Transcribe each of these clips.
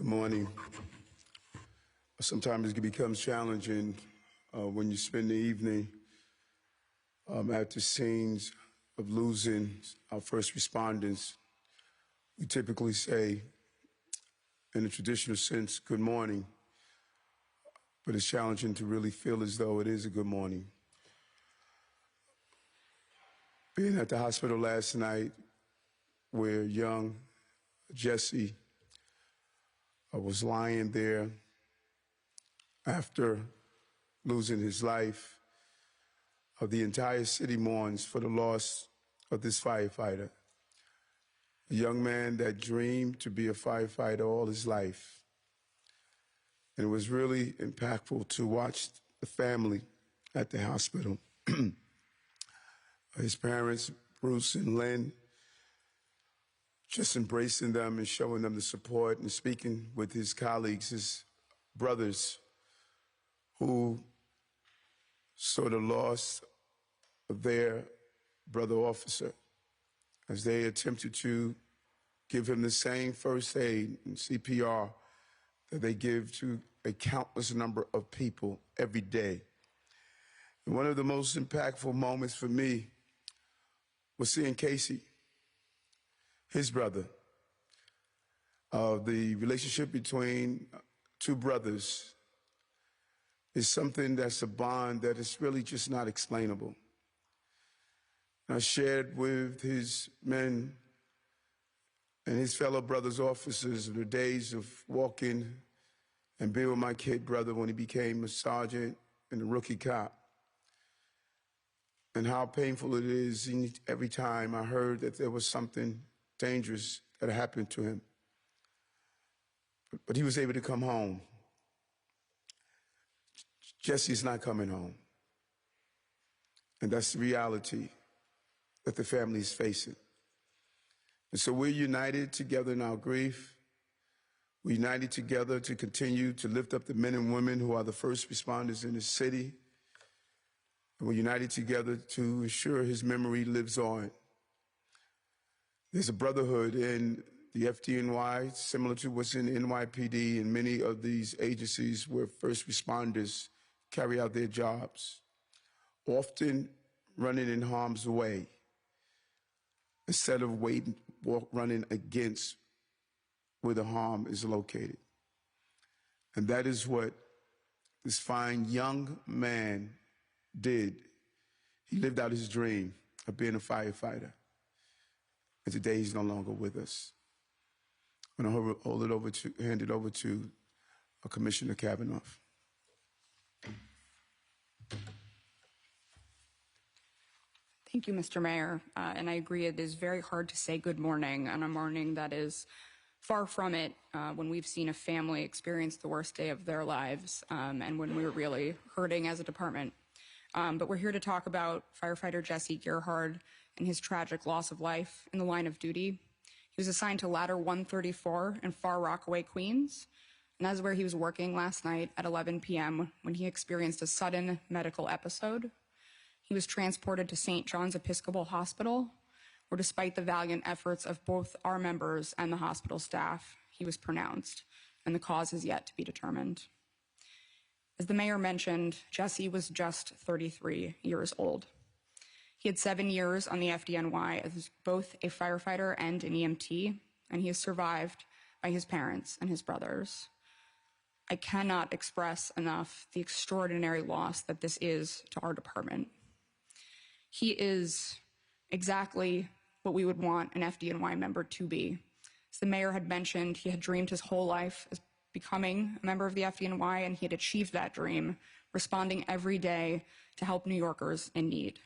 Good morning. Sometimes it becomes challenging when you spend the evening after scenes of losing our first responders. We typically say, in a traditional sense, good morning, but it's challenging to really feel as though it is a good morning. Being at the hospital last night where young Jesse was lying there after losing his life, the entire city mourns for the loss of this firefighter, a young man that dreamed to be a firefighter all his life. And it was really impactful to watch the family at the hospital. His parents, Bruce and Lynn, just embracing them and showing them the support and speaking with his colleagues, his brothers, who saw the loss of their brother officer as they attempted to give him the same first aid and CPR that they give to a countless number of people every day. And one of the most impactful moments for me was seeing Casey, his brother. The relationship between two brothers is something that's a bond that is really just not explainable. And I shared with his men and his fellow brothers officers the days of walking and being with my kid brother when he became a sergeant and a rookie cop, and how painful it is every time I heard that there was something dangerous that happened to him. But he was able to come home. Jesse's not coming home. And that's the reality that the family is facing. And so we're united together in our grief. We're united together to continue to lift up the men and women who are the first responders in the city. And we're united together to ensure his memory lives on. There's a brotherhood in the FDNY, similar to what's in the NYPD and many of these agencies where first responders carry out their jobs, often running in harm's way instead of running against where the harm is located. And that is what this fine young man did. He lived out his dream of being a firefighter. And today he's no longer with us. I'm going to hand it over to Commissioner Kavanagh. Thank you, Mr. Mayor. And I agree, it is very hard to say good morning on a morning that is far from it when we've seen a family experience the worst day of their lives and when we're really hurting as a department. But we're here to talk about firefighter Jesse Gerhard and his tragic loss of life in the line of duty. He was assigned to Ladder 134 in Far Rockaway, Queens, and that's where he was working last night at 11 p.m. when he experienced a sudden medical episode. He was transported to St. John's Episcopal Hospital, where despite the valiant efforts of both our members and the hospital staff, he was pronounced, and the cause is yet to be determined. As the mayor mentioned, Jesse was just 33 years old. He had 7 years on the FDNY as both a firefighter and an EMT, and he is survived by his parents and his brothers. I cannot express enough the extraordinary loss that this is to our department. He is exactly what we would want an FDNY member to be. As the mayor had mentioned, he had dreamed his whole life as becoming a member of the FDNY, and he had achieved that dream, responding every day to help New Yorkers in need.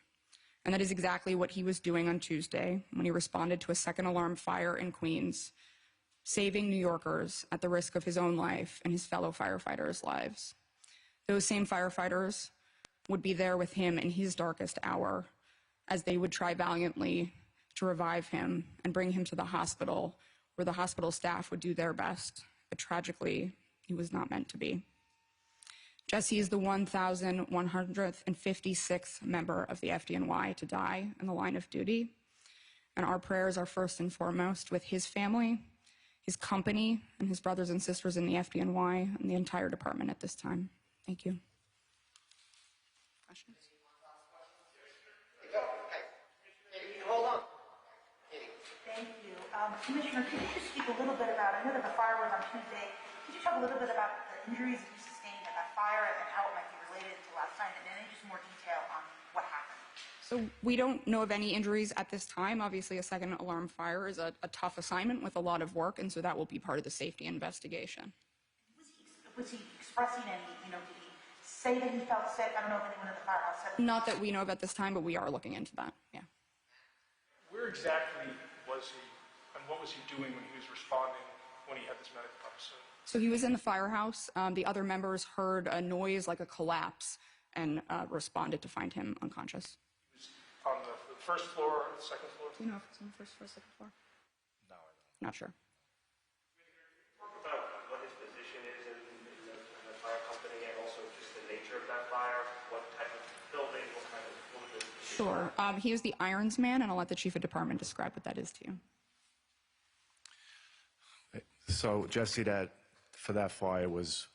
And that is exactly what he was doing on Tuesday when he responded to a second alarm fire in Queens, saving New Yorkers at the risk of his own life and his fellow firefighters' lives. Those same firefighters would be there with him in his darkest hour as they would try valiantly to revive him and bring him to the hospital, where the hospital staff would do their best, but tragically, he was not meant to be. Jesse is the 1,156th member of the FDNY to die in the line of duty, and our prayers are first and foremost with his family, his company, and his brothers and sisters in the FDNY, and the entire department at this time. Thank you. Questions? Hold on. Thank you. Commissioner, could you just speak a little bit about, I know that the fire was on Tuesday, could you talk a little bit about the injuries that you sustained at that fire and how it might be related to last night, and any just more detail on what happened? So we don't know of any injuries at this time. Obviously, a second alarm fire is a tough assignment with a lot of work, and so that will be part of the safety investigation. Was he expressing any, did he say that he felt sick? I don't know if anyone at the firehouse said. Not that we know of at this time, but we are looking into that, yeah. Where exactly was he, and what was he doing when he was responding when he had this medical episode? So he was in the firehouse. The other members heard a noise like a collapse and responded to find him unconscious. He was on the first floor or the second floor? Do you know if it's on the first or second floor? No, I don't. Not sure. Talk about what his position is in the fire company, and also just the nature of that fire. What type of building, what was it? Sure. He is the irons man, and I'll let the chief of department describe what that is to you. So, Jesse, for that fire was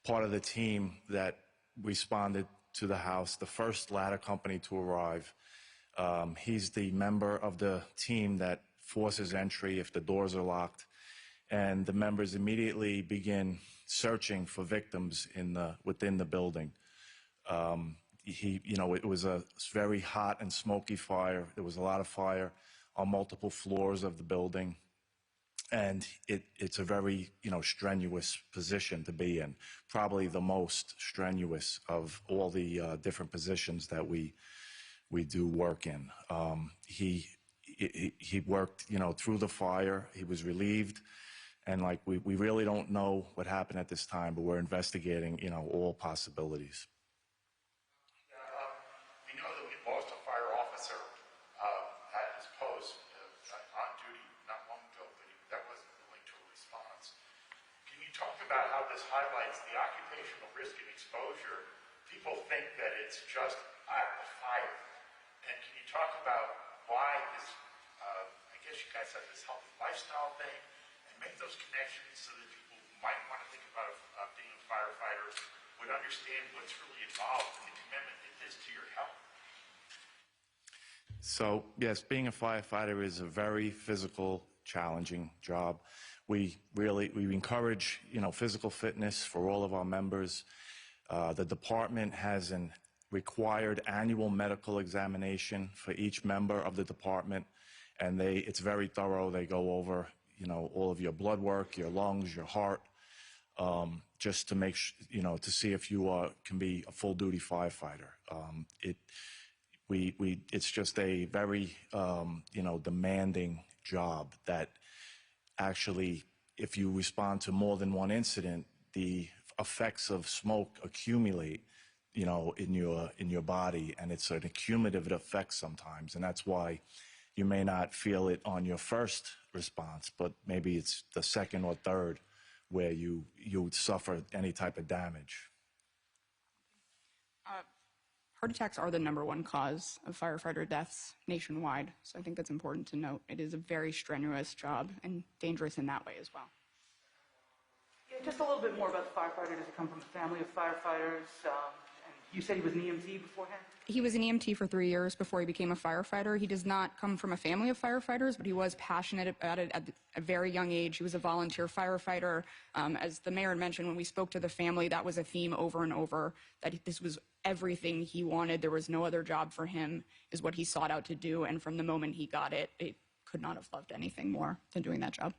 part of the team that responded to the house, the first ladder company to arrive. He's the member of the team that forces entry if the doors are locked, and the members immediately begin searching for victims within the building. It was a very hot and smoky fire. There was a lot of fire on multiple floors of the building. And it's a very, strenuous position to be in, probably the most strenuous of all the different positions that we do work in. He worked, through the fire. He was relieved. And we really don't know what happened at this time, but we're investigating, all possibilities. We know that we lost a fire officer at his post on duty not long ago, but that wasn't really to a response. Can you talk about how this highlights the occupational risk and exposure? People think that it's just a fire. And can you talk about why this, I guess you guys have this healthy lifestyle thing, and make those connections so that people who might want to think about being a firefighter would understand what's really involved in the commitment it is to your health? So, yes, being a firefighter is a very physical, challenging job. We encourage, physical fitness for all of our members. The department has a required annual medical examination for each member of the department, and it's very thorough. They go over, all of your blood work, your lungs, your heart, just to make to see if you can be a full-duty firefighter. It's just a very, demanding job that actually, if you respond to more than one incident, the effects of smoke accumulate, in your body, and it's an accumulative effect sometimes, and that's why you may not feel it on your first response, but maybe it's the second or third where you would suffer any type of damage. Heart attacks are the #1 cause of firefighter deaths nationwide, so I think that's important to note. It is a very strenuous job and dangerous in that way as well. Yeah, just a little bit more about the firefighter. Does he come from a family of firefighters? And you said he was an EMT beforehand? He was an EMT for 3 years before he became a firefighter. He does not come from a family of firefighters, but he was passionate about it at a very young age. He was a volunteer firefighter. As the mayor mentioned, when we spoke to the family, that was a theme over and over, that this was everything he wanted. There was no other job for him, is what he sought out to do. And from the moment he got it, it could not have loved anything more than doing that job.